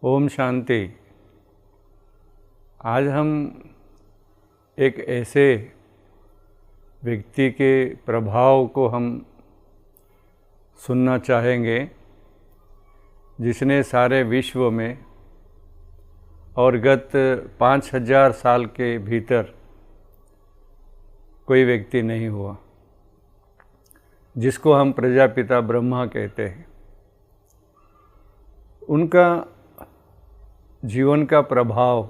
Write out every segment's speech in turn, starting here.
ओम शांति। आज हम एक ऐसे व्यक्ति के प्रभाव को हम सुनना चाहेंगे जिसने सारे विश्व में और गत 5000 साल के भीतर कोई व्यक्ति नहीं हुआ, जिसको हम प्रजापिता ब्रह्मा कहते हैं। उनका जीवन का प्रभाव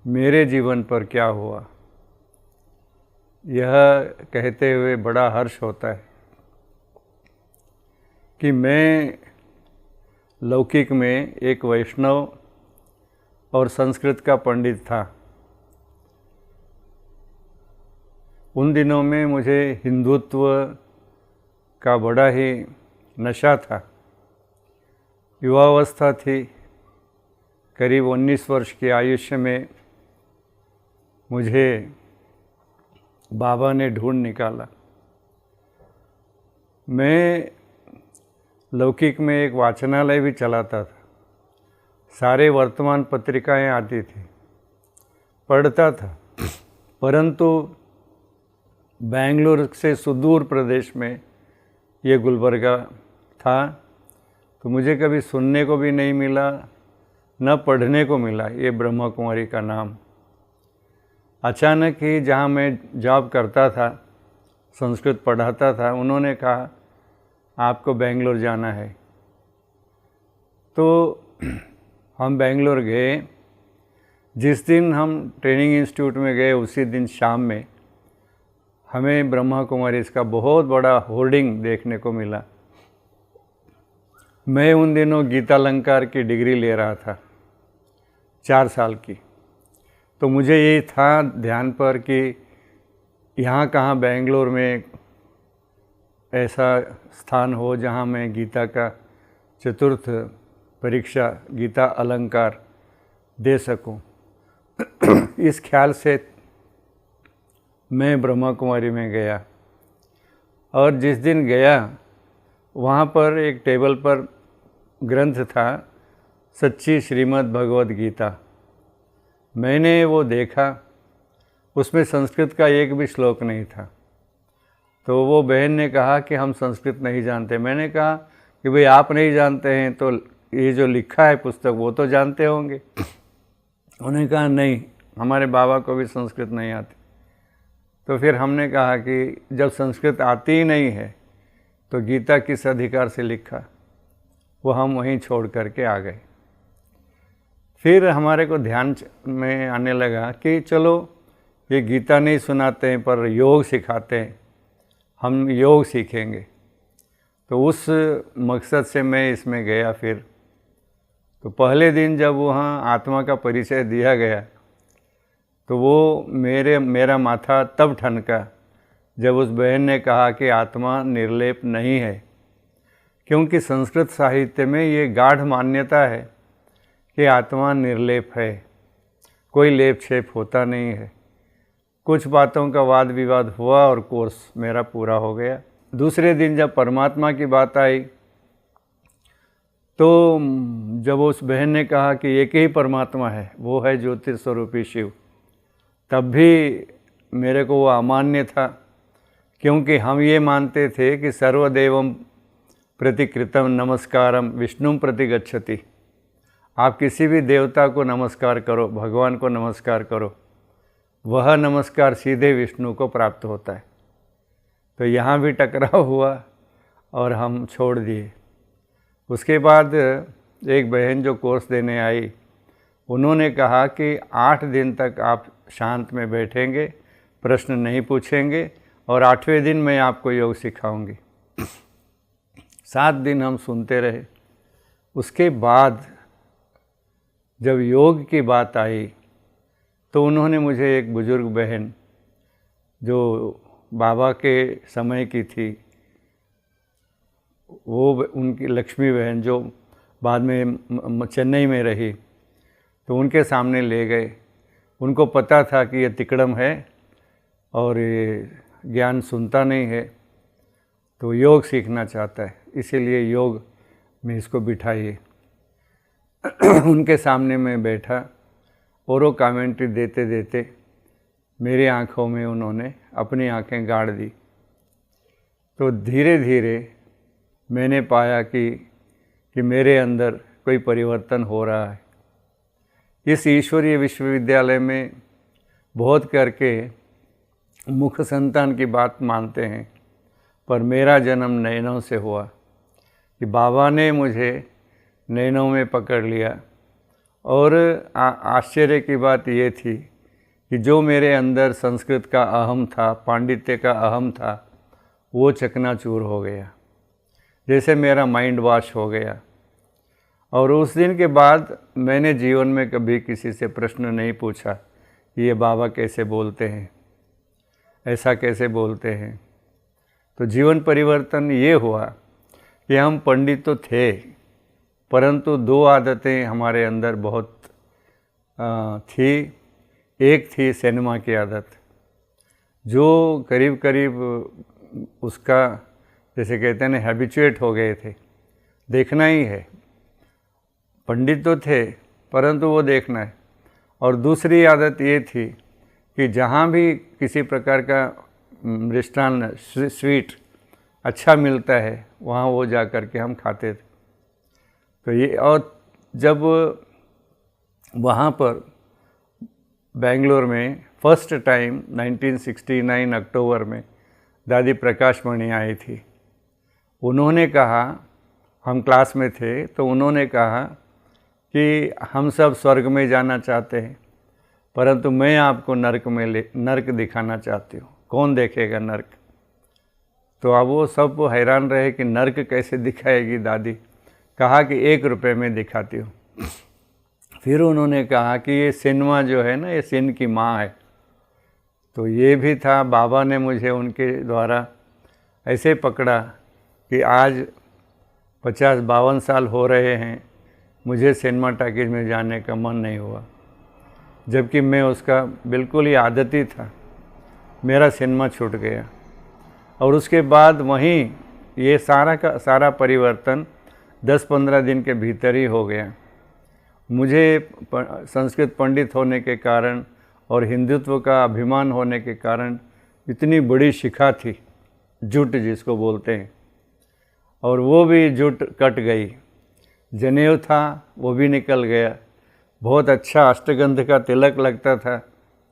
मेरे जीवन पर क्या हुआ, यह कहते हुए बड़ा हर्ष होता है कि मैं लौकिक में एक वैष्णव और संस्कृत का पंडित था। उन दिनों में मुझे हिंदुत्व का बड़ा ही नशा था। युवावस्था थी, करीब 19 वर्ष के आयुष्य में मुझे बाबा ने ढूंढ निकाला। मैं लौकिक में एक वाचनालय भी चलाता था, सारे वर्तमान पत्रिकाएं आती थी, पढ़ता था, परंतु बेंगलुरु से सुदूर प्रदेश में ये गुलबर्गा था, तो मुझे कभी सुनने को भी नहीं मिला, न पढ़ने को मिला ये ब्रह्मा कुमारी का नाम। अचानक ही जहाँ मैं जॉब करता था, संस्कृत पढ़ाता था, उन्होंने कहा आपको बेंगलोर जाना है। तो हम बेंगलोर गए। जिस दिन हम ट्रेनिंग इंस्टीट्यूट में गए उसी दिन शाम में हमें ब्रह्मा कुमारी इसका बहुत बड़ा होर्डिंग देखने को मिला। मैं उन दिनों गीतालंकार की डिग्री ले रहा था, 4 साल की। तो मुझे यही था ध्यान पर कि यहाँ कहाँ बेंगलोर में ऐसा स्थान हो जहाँ मैं गीता का चतुर्थ परीक्षा गीता अलंकार दे सकूं। इस ख्याल से मैं ब्रह्मा कुमारी में गया, और जिस दिन गया वहाँ पर एक टेबल पर ग्रंथ था, सच्ची श्रीमद् भगवद गीता। मैंने वो देखा, उसमें संस्कृत का एक भी श्लोक नहीं था। तो वो बहन ने कहा कि हम संस्कृत नहीं जानते। मैंने कहा कि भाई आप नहीं जानते हैं तो ये जो लिखा है पुस्तक वो तो जानते होंगे। उन्होंने कहा नहीं, हमारे बाबा को भी संस्कृत नहीं आती। तो फिर हमने कहा कि जब संस्कृत आती ही नहीं है तो गीता किस अधिकार से लिखा। वो हम वहीं छोड़ करके आ गए। फिर हमारे को ध्यान में आने लगा कि चलो ये गीता नहीं सुनाते हैं पर योग सिखाते हैं, हम योग सीखेंगे। तो उस मकसद से मैं इसमें गया। फिर तो पहले दिन जब वहाँ आत्मा का परिचय दिया गया तो वो मेरा माथा तब ठनका जब उस बहन ने कहा कि आत्मा निर्लेप नहीं है। क्योंकि संस्कृत साहित्य में ये गाढ़ मान्यता है कि आत्मा निर्लेप है, कोई लेप छेप होता नहीं है। कुछ बातों का वाद विवाद हुआ और कोर्स मेरा पूरा हो गया। दूसरे दिन जब परमात्मा की बात आई तो जब उस बहन ने कहा कि एक ही परमात्मा है, वो है ज्योतिस्वरूपी शिव, तब भी मेरे को वो अमान्य था। क्योंकि हम ये मानते थे कि सर्वदेवम प्रतिकृतम नमस्कारम विष्णुम प्रति गच्छति। आप किसी भी देवता को नमस्कार करो, भगवान को नमस्कार करो, वह नमस्कार सीधे विष्णु को प्राप्त होता है। तो यहाँ भी टकराव हुआ और हम छोड़ दिए। उसके बाद एक बहन जो कोर्स देने आई, उन्होंने कहा कि 8 दिन तक आप शांत में बैठेंगे, प्रश्न नहीं पूछेंगे, और 8वें दिन मैं आपको योग सिखाऊंगी। 7 दिन हम सुनते रहे। उसके बाद जब योग की बात आई तो उन्होंने मुझे एक बुजुर्ग बहन जो बाबा के समय की थी, वो उनकी लक्ष्मी बहन जो बाद में चेन्नई में रही, तो उनके सामने ले गए। उनको पता था कि ये तिकड़म है और ये ज्ञान सुनता नहीं है, तो योग सीखना चाहता है, इसीलिए योग में इसको बिठाइए। उनके सामने मैं बैठा और वो कमेंट्री देते देते मेरी आँखों में उन्होंने अपनी आँखें गाड़ दी। तो धीरे धीरे मैंने पाया कि मेरे अंदर कोई परिवर्तन हो रहा है। इस ईश्वरीय विश्वविद्यालय में बहुत करके मुख्य संतान की बात मानते हैं, पर मेरा जन्म नैनों से हुआ कि बाबा ने मुझे नैनों में पकड़ लिया। और आश्चर्य की बात ये थी कि जो मेरे अंदर संस्कृत का अहम था, पांडित्य का अहम था, वो चकनाचूर हो गया, जैसे मेरा माइंड वॉश हो गया। और उस दिन के बाद मैंने जीवन में कभी किसी से प्रश्न नहीं पूछा कि ये बाबा कैसे बोलते हैं, ऐसा कैसे बोलते हैं। तो जीवन परिवर्तन ये हुआ कि हम पंडित तो थे, परंतु दो आदतें हमारे अंदर बहुत थी। एक थी सिनेमा की आदत, जो करीब करीब उसका जैसे कहते हैं ना हैबिचुएट हो गए थे, देखना ही है। पंडित तो थे परंतु वो देखना है। और दूसरी आदत ये थी कि जहाँ भी किसी प्रकार का मिष्ठान स्वीट अच्छा मिलता है वहाँ वो जा कर के हम खाते थे। तो ये, और जब वहाँ पर बेंगलोर में फर्स्ट टाइम 1969 अक्टूबर में दादी प्रकाश मणि आई थी, उन्होंने कहा, हम क्लास में थे तो उन्होंने कहा कि हम सब स्वर्ग में जाना चाहते हैं, परंतु मैं आपको नर्क दिखाना चाहती हूँ। कौन देखेगा नर्क? तो अब वो सब हैरान रहे कि नर्क कैसे दिखाएगी दादी। कहा कि 1 रुपये में दिखाती हूँ। फिर उन्होंने कहा कि ये सिनेमा जो है ना, ये सिन की माँ है। तो ये भी था, बाबा ने मुझे उनके द्वारा ऐसे पकड़ा कि आज 50-52 साल हो रहे हैं, मुझे सिनेमा टाकीज में जाने का मन नहीं हुआ, जबकि मैं उसका बिल्कुल ही आदती था। मेरा सिनेमा छूट गया। और उसके बाद वहीं ये सारा का सारा परिवर्तन 10-15 दिन के भीतर ही हो गया। मुझे संस्कृत पंडित होने के कारण और हिंदुत्व का अभिमान होने के कारण इतनी बड़ी शिखा थी, जुट जिसको बोलते हैं, और वो भी जुट कट गई। जनेऊ था वो भी निकल गया। बहुत अच्छा अष्टगंध का तिलक लगता था,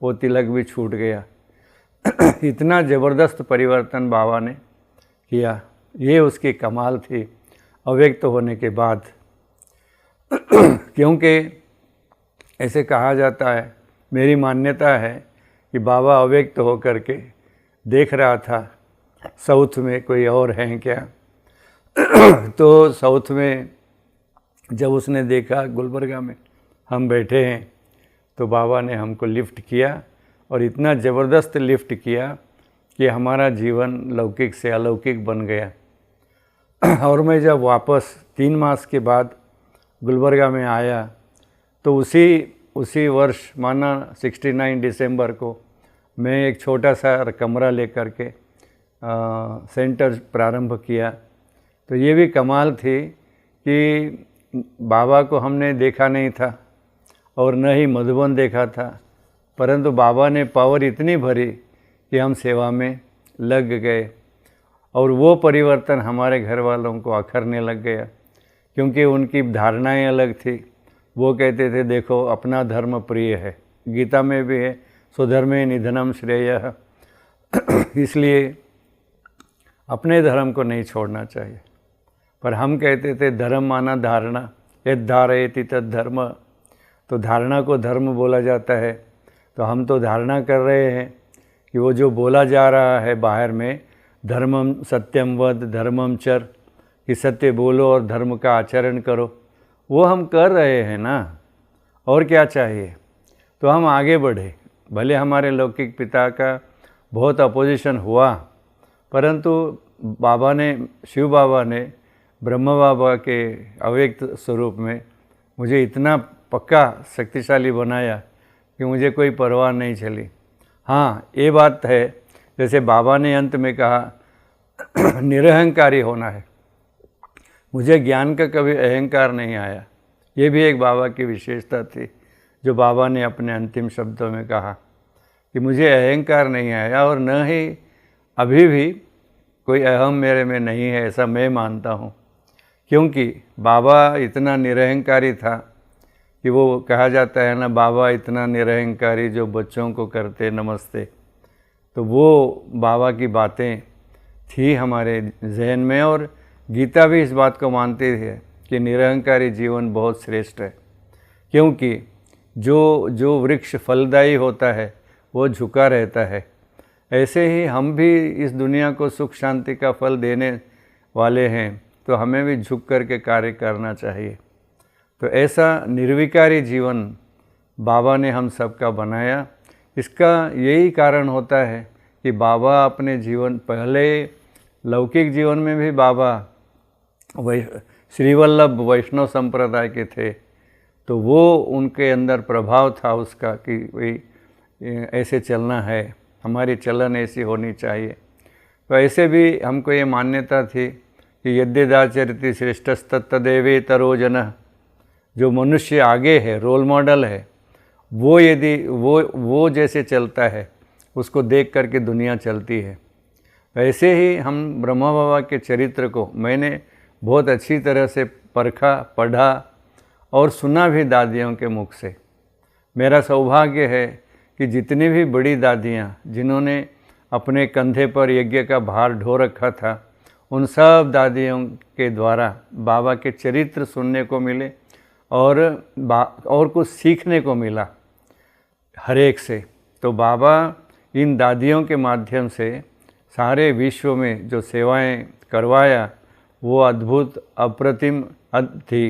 वो तिलक भी छूट गया। इतना ज़बरदस्त परिवर्तन बाबा ने किया, ये उसकी कमाल थी अव्यक्त होने के बाद। क्योंकि ऐसे कहा जाता है, मेरी मान्यता है कि बाबा अव्यक्त होकर के देख रहा था साउथ में कोई और हैं क्या। तो साउथ में जब उसने देखा गुलबर्गा में हम बैठे हैं, तो बाबा ने हमको लिफ्ट किया, और इतना ज़बरदस्त लिफ्ट किया कि हमारा जीवन लौकिक से अलौकिक बन गया। और मैं जब वापस 3 मास के बाद गुलबर्गा में आया, तो उसी वर्ष माना 69 दिसंबर को मैं एक छोटा सा कमरा लेकर के सेंटर प्रारंभ किया। तो ये भी कमाल थी कि बाबा को हमने देखा नहीं था और न ही मधुबन देखा था, परंतु बाबा ने पावर इतनी भरी कि हम सेवा में लग गए। और वो परिवर्तन हमारे घर वालों को अखरने लग गया, क्योंकि उनकी धारणाएं अलग थी। वो कहते थे देखो अपना धर्म प्रिय है, गीता में भी है, स्वधर्मे निधनम श्रेयः। इसलिए अपने धर्म को नहीं छोड़ना चाहिए। पर हम कहते थे धर्म माना धारणा, यद धारयति तद धर्म। तो धारणा को धर्म बोला जाता है। तो हम तो धारणा कर रहे हैं कि वो जो बोला जा रहा है बाहर में, धर्मम सत्यम वद धर्मम चर, कि सत्य बोलो और धर्म का आचरण करो, वो हम कर रहे हैं ना, और क्या चाहिए। तो हम आगे बढ़े। भले हमारे लौकिक पिता का बहुत अपोजिशन हुआ, परंतु बाबा ने, शिव बाबा ने ब्रह्म बाबा के अव्यक्त स्वरूप में मुझे इतना पक्का शक्तिशाली बनाया कि मुझे कोई परवाह नहीं चली। हाँ, ये बात है, जैसे बाबा ने अंत में कहा निरहंकारी होना है। मुझे ज्ञान का कभी अहंकार नहीं आया, ये भी एक बाबा की विशेषता थी, जो बाबा ने अपने अंतिम शब्दों में कहा कि मुझे अहंकार नहीं आया और न ही अभी भी कोई अहम मेरे में नहीं है, ऐसा मैं मानता हूँ। क्योंकि बाबा इतना निरहंकारी था कि वो कहा जाता है ना, बाबा इतना निरहंकारी जो बच्चों को करते नमस्ते। तो वो बाबा की बातें थी हमारे जहन में, और गीता भी इस बात को मानती है कि निरहंकारी जीवन बहुत श्रेष्ठ है। क्योंकि जो वृक्ष फलदायी होता है वो झुका रहता है। ऐसे ही हम भी इस दुनिया को सुख शांति का फल देने वाले हैं, तो हमें भी झुक कर के कार्य करना चाहिए। तो ऐसा निर्विकारी जीवन बाबा ने हम सबका बनाया। इसका यही कारण होता है कि बाबा अपने जीवन, पहले लौकिक जीवन में भी बाबा श्रीवल्लभ वैष्णव संप्रदाय के थे, तो वो उनके अंदर प्रभाव था उसका कि भाई ऐसे चलना है, हमारी चलन ऐसी होनी चाहिए। तो ऐसे भी हमको ये मान्यता थी कि यद्यदाचरति श्रेष्ठस्तत्तदेवे तरोजन, जो मनुष्य आगे है, रोल मॉडल है, वो यदि वो जैसे चलता है उसको देख करके दुनिया चलती है। ऐसे ही हम ब्रह्मा बाबा के चरित्र को मैंने बहुत अच्छी तरह से परखा, पढ़ा और सुना भी दादियों के मुख से। मेरा सौभाग्य है कि जितनी भी बड़ी दादियाँ जिन्होंने अपने कंधे पर यज्ञ का भार ढो रखा था, उन सब दादियों के द्वारा बाबा के चरित्र सुनने को मिले और कुछ सीखने को मिला हर एक से। तो बाबा इन दादियों के माध्यम से सारे विश्व में जो सेवाएं करवाया वो अद्भुत अप्रतिम थी।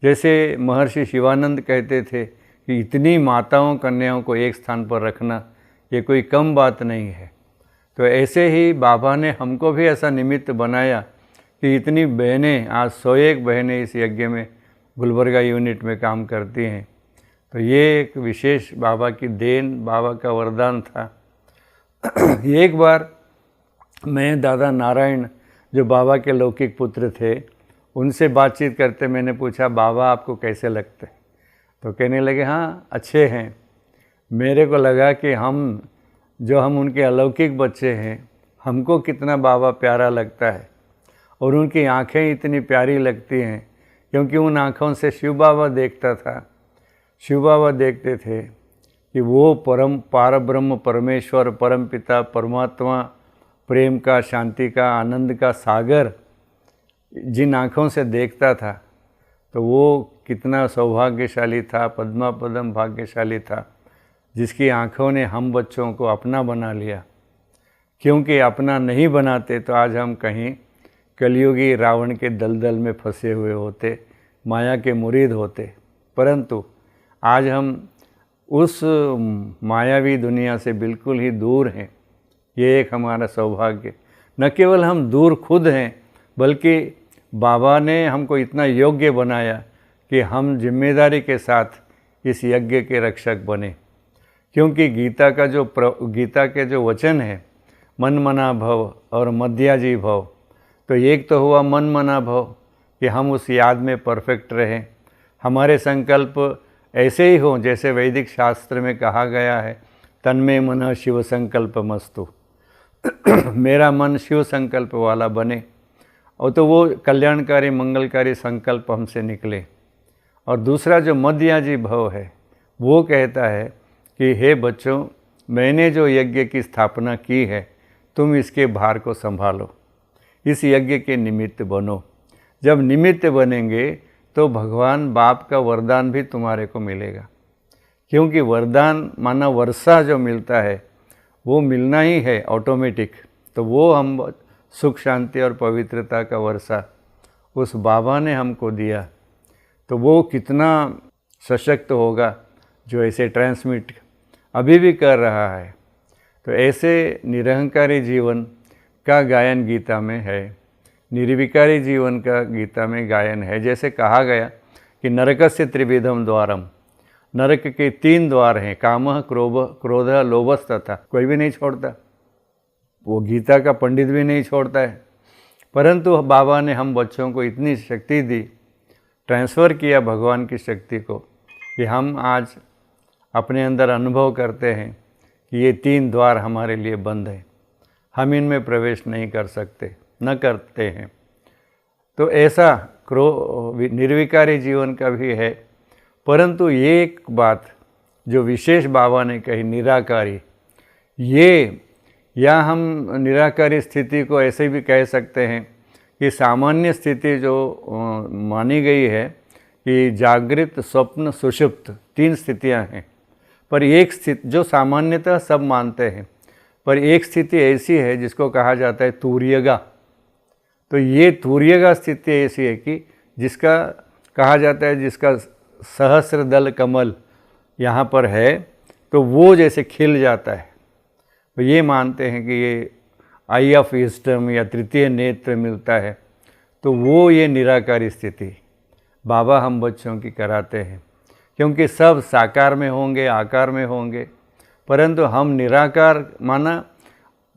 जैसे महर्षि शिवानंद कहते थे कि इतनी माताओं कन्याओं को एक स्थान पर रखना ये कोई कम बात नहीं है। तो ऐसे ही बाबा ने हमको भी ऐसा निमित्त बनाया कि इतनी बहनें, आज 101 बहनें इस यज्ञ में गुलबर्गा यूनिट में काम करती हैं। तो ये एक विशेष बाबा की देन, बाबा का वरदान था। एक बार मैं दादा नारायण, जो बाबा के लौकिक पुत्र थे, उनसे बातचीत करते मैंने पूछा, बाबा आपको कैसे लगते? तो कहने लगे, हाँ अच्छे हैं। मेरे को लगा कि हम उनके अलौकिक बच्चे हैं, हमको कितना बाबा प्यारा लगता है। और उनकी आँखें इतनी प्यारी लगती हैं, क्योंकि उन आँखों से शिव बाबा देखता था। शिव बाबा देखते थे कि वो पारब्रह्म परमेश्वर, परम पिता, परमात्मा, प्रेम का, शांति का, आनंद का सागर जिन आँखों से देखता था, तो वो कितना सौभाग्यशाली था, पद्मापदम भाग्यशाली था, जिसकी आँखों ने हम बच्चों को अपना बना लिया। क्योंकि अपना नहीं बनाते तो आज हम कहीं कलयुगी रावण के दलदल में फंसे हुए होते, माया के मुरीद होते। परंतु आज हम उस मायावी दुनिया से बिल्कुल ही दूर हैं। ये एक हमारा सौभाग्य। न केवल हम दूर खुद हैं, बल्कि बाबा ने हमको इतना योग्य बनाया कि हम जिम्मेदारी के साथ इस यज्ञ के रक्षक बने। क्योंकि गीता के जो वचन है, मन मना भव और मध्याजी भव, तो एक तो हुआ मन मना भव कि हम उस याद में परफेक्ट रहें, हमारे संकल्प ऐसे ही हों जैसे वैदिक शास्त्र में कहा गया है, तन्मे मन शिव संकल्प मस्तु। मेरा मन शिव संकल्प वाला बने, और तो वो कल्याणकारी मंगलकारी संकल्प हमसे निकले। और दूसरा जो मध्याजी भव है, वो कहता है कि हे बच्चों, मैंने जो यज्ञ की स्थापना की है, तुम इसके भार को संभालो, इस यज्ञ के निमित्त बनो। जब निमित्त बनेंगे तो भगवान बाप का वरदान भी तुम्हारे को मिलेगा। क्योंकि वरदान माना वर्षा जो मिलता है वो मिलना ही है ऑटोमेटिक। तो वो हम सुख शांति और पवित्रता का वर्षा उस बाबा ने हमको दिया, तो वो कितना सशक्त होगा जो ऐसे ट्रांसमिट अभी भी कर रहा है। तो ऐसे निरहंकारी जीवन का गायन गीता में है, निर्विकारी जीवन का गीता में गायन है। जैसे कहा गया कि नरकस्य त्रिविधम द्वारम, नरक के 3 द्वार हैं, कामः, क्रोधः, लोभस्तथा। कोई भी नहीं छोड़ता, वो गीता का पंडित भी नहीं छोड़ता है। परंतु बाबा ने हम बच्चों को इतनी शक्ति दी ट्रांसफ़र किया भगवान की शक्ति को कि हम आज अपने अंदर अनुभव करते हैं कि ये 3 द्वार हमारे लिए बंद हैं, हम इनमें प्रवेश नहीं कर सकते, न करते हैं। तो ऐसा निर्विकारी जीवन का भी है। परंतु ये एक बात जो विशेष बाबा ने कही, निराकारी, ये या हम निराकारी स्थिति को ऐसे भी कह सकते हैं कि सामान्य स्थिति जो मानी गई है कि जागृत, स्वप्न, सुषुप्त 3 स्थितियां हैं, पर एक स्थिति जो सामान्यतः सब मानते हैं, पर एक स्थिति ऐसी है जिसको कहा जाता है तुर्यगा। तो ये तुर्यगा स्थिति ऐसी है कि जिसका कहा जाता है, जिसका सहस्र दल कमल यहाँ पर है तो वो जैसे खिल जाता है। तो ये मानते हैं कि ये आई ऑफ विज़डम या तृतीय नेत्र मिलता है, तो वो ये निराकारी स्थिति बाबा हम बच्चों की कराते हैं, क्योंकि सब साकार में होंगे, आकार में होंगे, परंतु हम निराकार माना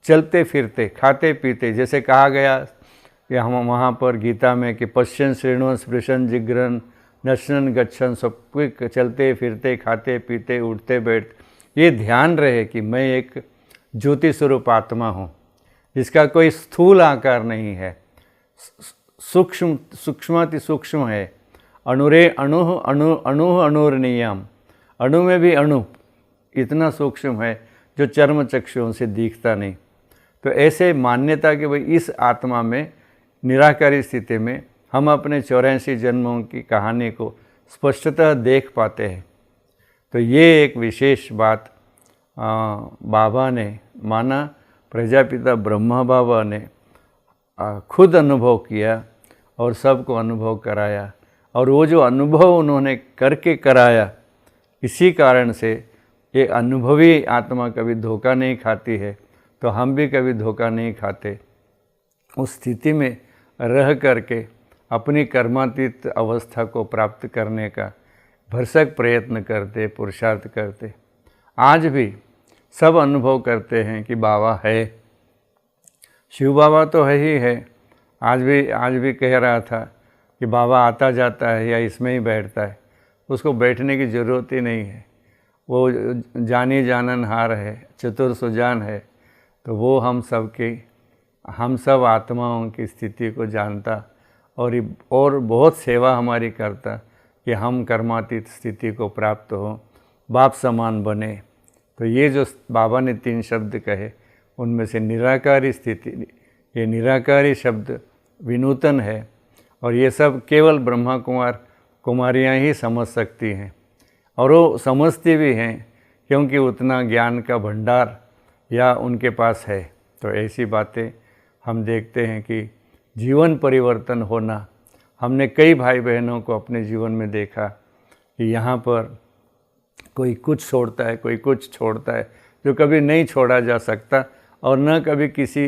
चलते फिरते, खाते पीते, जैसे कहा गया कि हम वहाँ पर गीता में कि पश्यन श्रेणुन स्पृशन जिग्रन नशनन गच्छन, सब चलते फिरते, खाते पीते, उठते बैठते, ये ध्यान रहे कि मैं एक ज्योति स्वरूप आत्मा हूँ, जिसका कोई स्थूल आकार नहीं है, सूक्ष्माति सूक्ष्म है, अणुरे अणु अणु अणु अणुर्नियम, अणु में भी अणु इतना सूक्ष्म है जो चर्म चक्षुओं से दिखता नहीं। तो ऐसे मान्यता कि भाई इस आत्मा में निराकारी स्थिति में हम अपने 84 जन्मों की कहानी को स्पष्टतः देख पाते हैं। तो ये एक विशेष बात बाबा ने माना, प्रजापिता ब्रह्मा बाबा ने खुद अनुभव किया और सबको अनुभव कराया, और वो जो अनुभव उन्होंने करके कराया, इसी कारण से ये अनुभवी आत्मा कभी धोखा नहीं खाती है, तो हम भी कभी धोखा नहीं खाते। उस स्थिति में रह करके अपनी कर्मातीत अवस्था को प्राप्त करने का भरसक प्रयत्न करते, पुरुषार्थ करते। आज भी सब अनुभव करते हैं कि बाबा है, शिव बाबा तो है ही है। आज भी कह रहा था कि बाबा आता जाता है या इसमें ही बैठता है, उसको बैठने की ज़रूरत ही नहीं है, वो जानी जाननहार है, चतुर सुजान है। तो वो हम सब आत्माओं की स्थिति को जानता और बहुत सेवा हमारी करता कि हम कर्मातीत स्थिति को प्राप्त हो, बाप समान बने। तो ये जो बाबा ने 3 शब्द कहे, उनमें से निराकारी स्थिति, ये निराकारी शब्द विनूतन है, और ये सब केवल ब्रह्मा कुमारियाँ ही समझ सकती हैं, और वो समझती भी हैं क्योंकि उतना ज्ञान का भंडार या उनके पास है। तो ऐसी बातें हम देखते हैं कि जीवन परिवर्तन होना, हमने कई भाई बहनों को अपने जीवन में देखा कि यहाँ पर कोई कुछ छोड़ता है, कोई कुछ छोड़ता है, जो कभी नहीं छोड़ा जा सकता, और न कभी किसी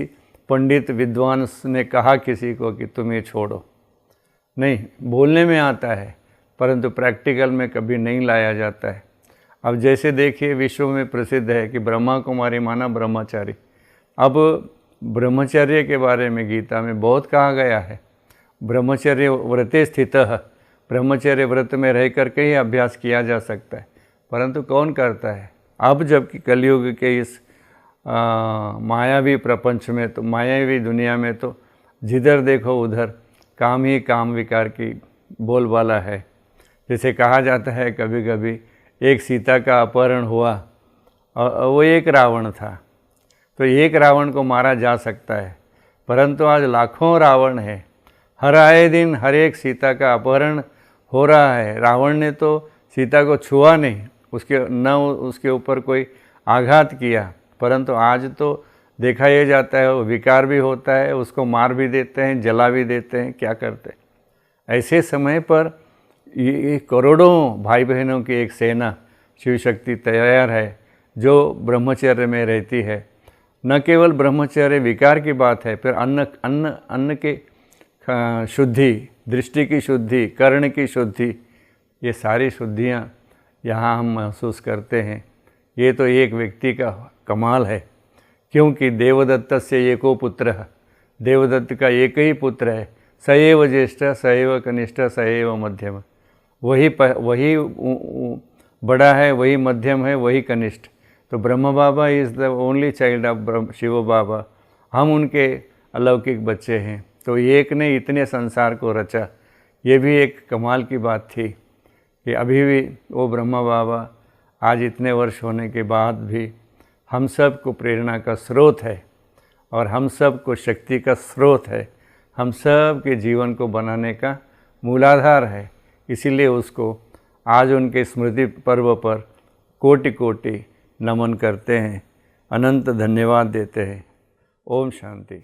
पंडित विद्वान ने कहा किसी को कि तुम ये छोड़ो। नहीं, बोलने में आता है, परंतु प्रैक्टिकल में कभी नहीं लाया जाता है। अब जैसे देखिए, विश्व में प्रसिद्ध है कि ब्रह्मा कुमारी माना ब्रह्मचारी। अब ब्रह्मचर्य के बारे में गीता में बहुत कहा गया है। ब्रह्मचर्य व्रते स्थितः, ब्रह्मचर्य व्रत में रह करके ही अभ्यास किया जा सकता है, परंतु कौन करता है? अब जबकि कलयुग के इस मायावी प्रपंच में, तो मायावी दुनिया में तो जिधर देखो उधर काम ही काम विकार की बोलबाला है। जैसे कहा जाता है कभी कभी एक सीता का अपहरण हुआ और वो एक रावण था, तो एक रावण को मारा जा सकता है, परंतु आज लाखों रावण है। हर आए दिन हर एक सीता का अपहरण हो रहा है। रावण ने तो सीता को छुआ नहीं, उसके ऊपर कोई आघात किया, परंतु आज तो देखा यह जाता है वो विकार भी होता है, उसको मार भी देते हैं, जला भी देते हैं, क्या करते हैं। ऐसे समय पर ये करोड़ों भाई बहनों की एक सेना शिव शक्ति तैयार है जो ब्रह्मचर्य में रहती है। न केवल ब्रह्मचर्य विकार की बात है, फिर अन्न के शुद्धि, दृष्टि की शुद्धि, कर्ण की शुद्धि, ये सारी शुद्धियाँ यहाँ हम महसूस करते हैं। ये तो एक व्यक्ति का कमाल है, क्योंकि देवदत्त से एको पुत्र, देवदत्त का एक ही पुत्र है, स एव ज्येष्ठ स एव कनिष्ठ स एव मध्यम। वही बड़ा है, वही मध्यम है, वही कनिष्ठ। तो Brahma Baba is the only child of Shiv Baba. हम उनके अलौकिक बच्चे हैं। तो एक ने इतने संसार को रचा, ये भी एक कमाल की बात थी कि अभी भी वो ब्रह्मा बाबा आज इतने वर्ष होने के बाद भी हम सब को प्रेरणा का स्रोत है और हम सब को शक्ति का स्रोत है, हम सब के जीवन को बनाने का मूलाधार है। इसीलिए उसको आज उनके स्मृति पर्व पर कोटि कोटि नमन करते हैं, अनंत धन्यवाद देते हैं। ओम शांति।